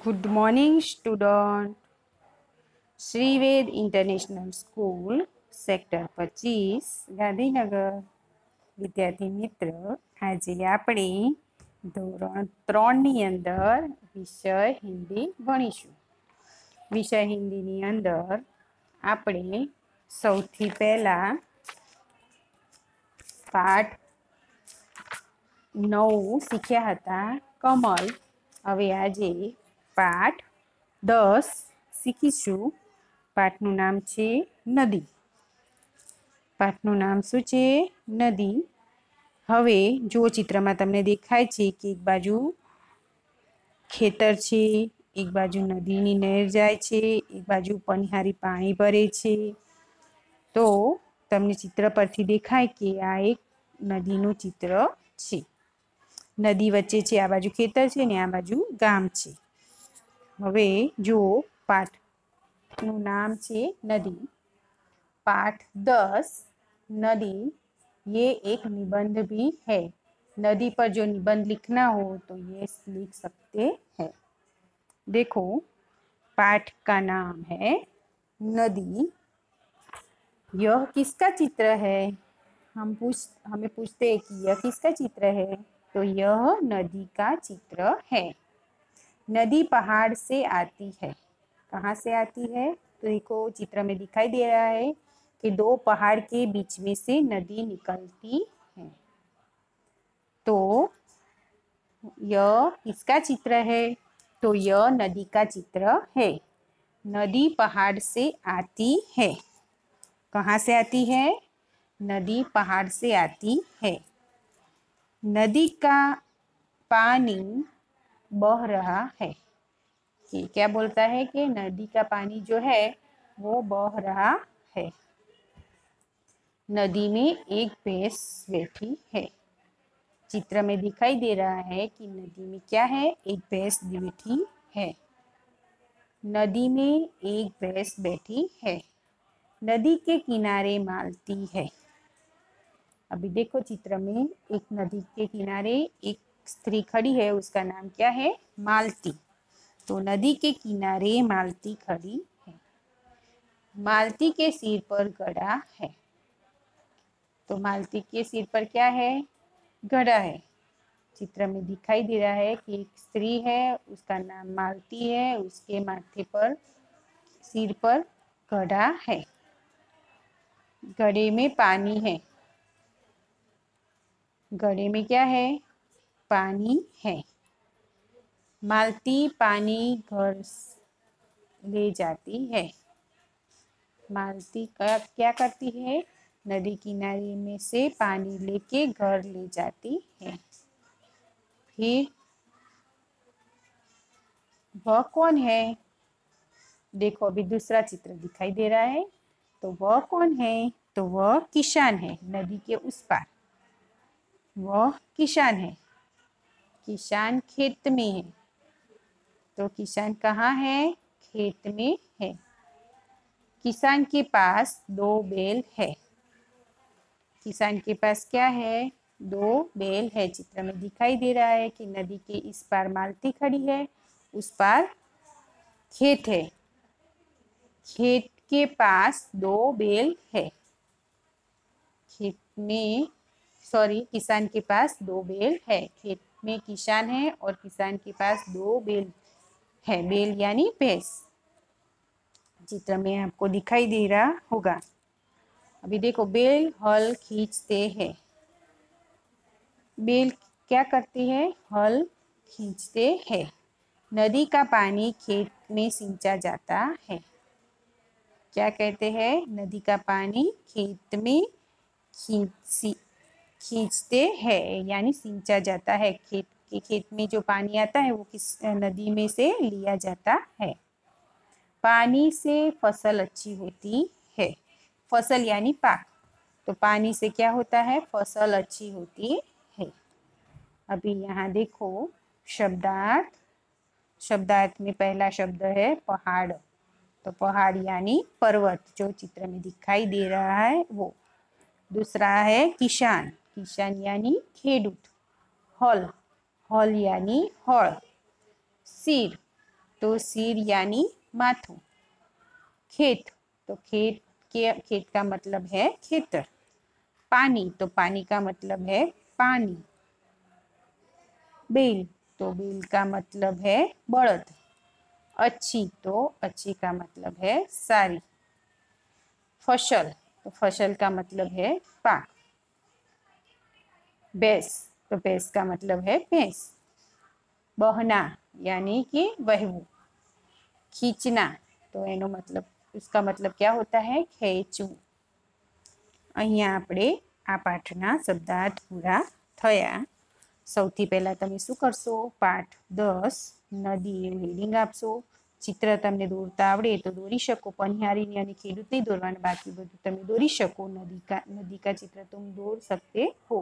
Good morning student. Shrived international school sector 25 Gandhinagar. विद्यार्थी मित्र, આજે આપણે ધોરણ 3 ની અંદર વિષય હિન્દી ભણીશું। વિષય હિન્દીની અંદર આપણે સૌથી પહેલા પાઠ 9 શીખ્યા હતા, કમલ। હવે આજે પાઠ 10 શીખીશું। પાઠનું નામ છે નદી। પાઠનું નામ શું છે? નદી। હવે જો ચિત્રમાં તમને દેખાય છે કે એક બાજુ ખેતર છે, એક બાજુ નદીની નહેર જાય છે, એક બાજુ પનિહારી પાણી ભરે છે। તો તમને ચિત્ર પરથી દેખાય કે આ એક નદીનું ચિત્ર છે। નદી વચ્ચે છે, આ બાજુ ખેતર છે ને આ બાજુ ગામ છે। હવે જો પાઠનું નામ છે नदी। पाठ 10 नदी, ये एक निबंध भी है। नदी पर जो निबंध लिखना हो तो ये लिख सकते हैं। देखो, पाठ का नाम है नदी। यह किसका चित्र है? हमें पूछते हैं कि यह किसका चित्र है, तो यह नदी का चित्र है। नदी पहाड़ से आती है। कहाँ से आती है? तो देखो चित्र में दिखाई दे रहा है कि दो पहाड़ के बीच में से नदी निकलती है। तो यह किसका चित्र है? तो यह नदी का चित्र है। नदी पहाड़ से आती है। कहाँ से आती है? नदी पहाड़ से आती है। नदी का पानी बह रहा है। कि क्या बोलता है कि नदी का पानी जो है वो बह रहा है। नदी में एक भैंस बैठी है। चित्र में दिखाई दे रहा है कि नदी में क्या है? एक भैंस बैठी है। नदी में एक भैंस बैठी है। नदी के किनारे मालती है। अभी देखो चित्र में एक नदी के किनारे एक स्त्री खड़ी है, उसका नाम क्या है? मालती। तो नदी के किनारे मालती खड़ी है। मालती के सिर पर घड़ा है। तो मालती के सिर पर क्या है? घड़ा है। चित्र में दिखाई दे रहा है कि एक स्त्री है, उसका नाम मालती है, उसके माथे पर सिर पर घड़ा है। घड़े में पानी है। घड़े में क्या है? पानी है। मालती पानी घर ले जाती है। मालती क्या करती है? नदी किनारे में से पानी लेके घर ले जाती है। फिर वह कौन है? देखो अभी दूसरा चित्र दिखाई दे रहा है। तो वह कौन है? तो वह किसान है। नदी के उस पार वह किसान है। किसान खेत में है। तो किसान कहाँ है? खेत में है। किसान के पास 2 बैल है। किसान के पास क्या है? 2 बैल है। चित्र में दिखाई दे रहा है कि नदी के इस पार मालती खड़ी है, उस पार खेत है। खेत के पास 2 बैल है। खेत में किसान के पास 2 बैल है। खेत में किसान है और किसान के पास 2 बैल है। बैल यानी भैंस। चित्र में आपको दिखाई दे रहा होगा। अभी देखो बैल हल खींचते हैं। बैल क्या करते हैं? हल खींचते हैं। नदी का पानी खेत में सिंचा जाता है। क्या कहते हैं? नदी का पानी खेत में खींचते हैं यानी सिंचा जाता है। खेत में जो पानी आता है वो किस नदी में से लिया जाता है। पानी से फसल अच्छी होती है। फसल यानी पाक। तो पानी से क्या होता है? फसल अच्छी होती है। अभी यहाँ देखो शब्दार्थ। शब्दार्थ में पहला शब्द है पहाड़। तो पहाड़ यानी पर्वत, जो चित्र में दिखाई दे रहा है वो। दूसरा है किसान। किसान यानी खेडूत। हल, हल यानी हल। सिर, तो सिर यानी माथुं। खेत तो खेत का मतलब है खेतर। पानी तो पानी का मतलब है पानी। बैल तो बैल का मतलब है बड़द। अच्छी तो अच्छी का मतलब है सारी। फसल तो फसल का मतलब है पाक। भैंस तो भैंस का मतलब है भैंस। बहना यानी कि वहवू। खींचना तो एनो मतलब उसका मतलब क्या होता है खेचવું। અહીંયા આપણે આ પાઠના શબ્દાર્થ પૂરા થયા। સૌથી પહેલાં તમે શું કરશો? પાઠ 10 નદી એવું હેડિંગ આપશો। ચિત્ર તમને દોરતા આવડે તો દોરી શકો। પનિહારીને અને ખેડૂત નહીં દોરવાનું, બાકી બધું તમે દોરી શકો। नदी का चित्र तुम दौड़ सकते हो।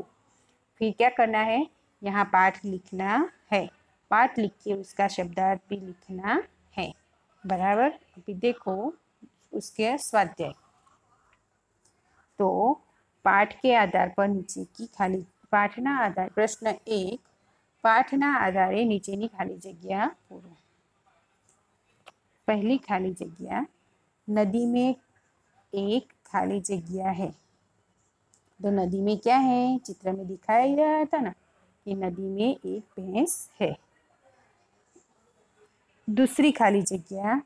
फिर क्या करना है? यहाँ पाठ लिखना है। पाठ लिख के उसका शब्दार्थ भी लिखना है। बराबर। अभी देखो उसके स्वाध्याय। तो पाठ के आधार पर नीचे की खाली पाठना आधार प्रश्न 1 पाठना आधारे नीचेनी खाली जग्या पूरो। पहली खाली जग्या नदी में एक खाली जग्या है। तो नदी में क्या है? चित्र में दिखाया गया था ना कि नदी में एक भैंस है। दूसरी खाली जग्या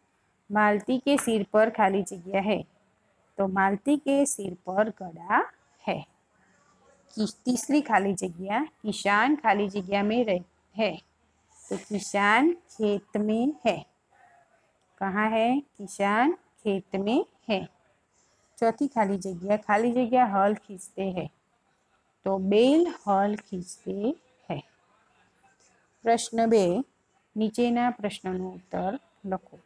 मालती के सिर पर खाली जग्या है। तो मालती के सिर पर घड़ा है। तीसरी खाली जग्या किसान खाली जग्या में है। तो किसान खेत में है। कहाँ है? किसान खेत में है। चौथी खाली जग्या हल खींचते हैं। तो बैल हल खींचते हैं। प्रश्न 2 नीचेना प्रश्नों उत्तर लखो।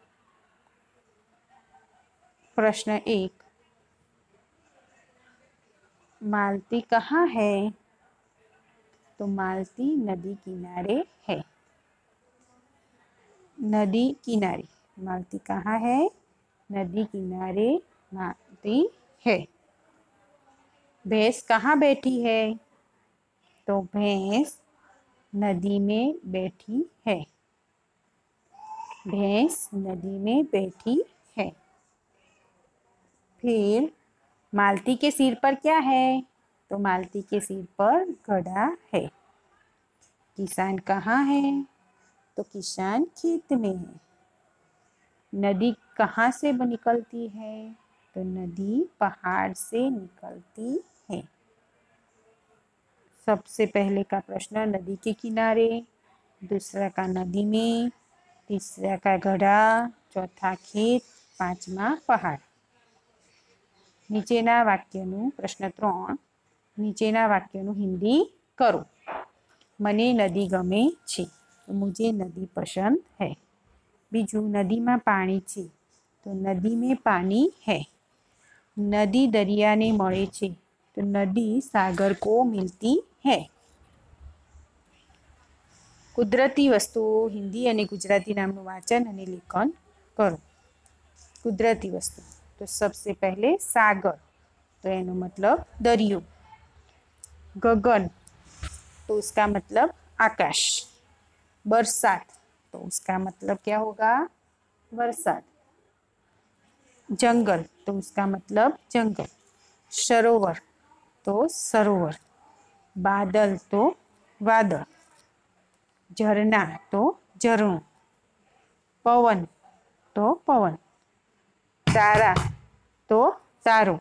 प्रश्न 1 मालती कहाँ है? तो मालती नदी किनारे है। नदी किनारे मालती कहाँ है? नदी किनारे मालती है। भैंस कहाँ बैठी है? तो भैंस नदी में बैठी है। भैंस नदी में बैठी है। फिर मालती के सिर पर क्या है? तो मालती के सिर पर घड़ा है। किसान कहाँ है? तो किसान खेत में है। नदी कहाँ से निकलती है? तो नदी पहाड़ से निकलती है। सबसे पहले का प्रश्न नदी के किनारे, दूसरा का नदी में, तीसरा का घड़ा, चौथा खेत, पांचमा पहाड़। नीचेना वाक्यનું प्रश्न 3 नीचेना वाक्यનું हिंदी करो। मने नदी गमे छे। तो मुझे नदी पसंद है। बीजू नदी में पानी छे। तो नदी में पानी है। नदी दरिया ने मळे छे। तो नदी सागर को मिलती है। कुदरती वस्तुओं हिंदी और गुजराती नामनु वाचन और लेखन करो। कुदरती वस्तु तो सबसे पहले सागर तो एनो मतलब दरियो। गगन तो उसका मतलब आकाश। बरसात तो उसका मतलब क्या होगा? बरसात। जंगल तो उसका मतलब जंगल। सरोवर तो सरोवर। बादल तो वादळ। झरना तो झरणु। पवन तो पवन। तारा तो तारो।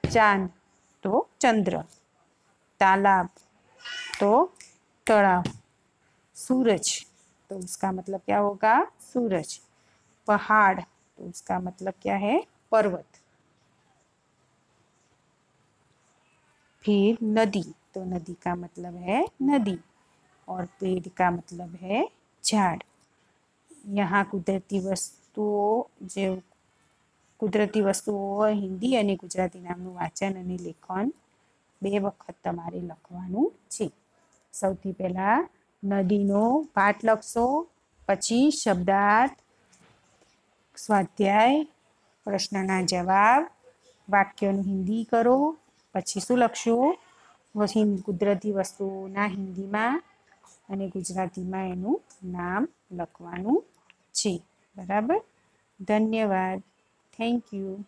चांद तो चंद्र। तालाब तो तालाब। सूरज तो उसका मतलब क्या होगा? सूरज। पहाड़ तो उसका मतलब क्या है? पर्वत। फिर नदी तो नदी का मतलब है नदी और पेड़ का मतलब है झाड़। यहाँ कुदरती वस्तुओं जो कुदरती वस्तुओं हिंदी और गुजराती नामनु वाचन और लेखन 2 वखत तमारे लखवानुं छे। सौथी पहला नदीनो पाठ लखशो, पछी शब्दार्थ, स्वाध्याय, प्रश्नना जवाब, वाक्यनु हिंदी करो। पछी शुं लखशो? कुदरती वस्तुओना हिंदी में और गुजराती में एनु नाम लखवानुं છે. બરાબર. ધન્યવાદ. Thank you.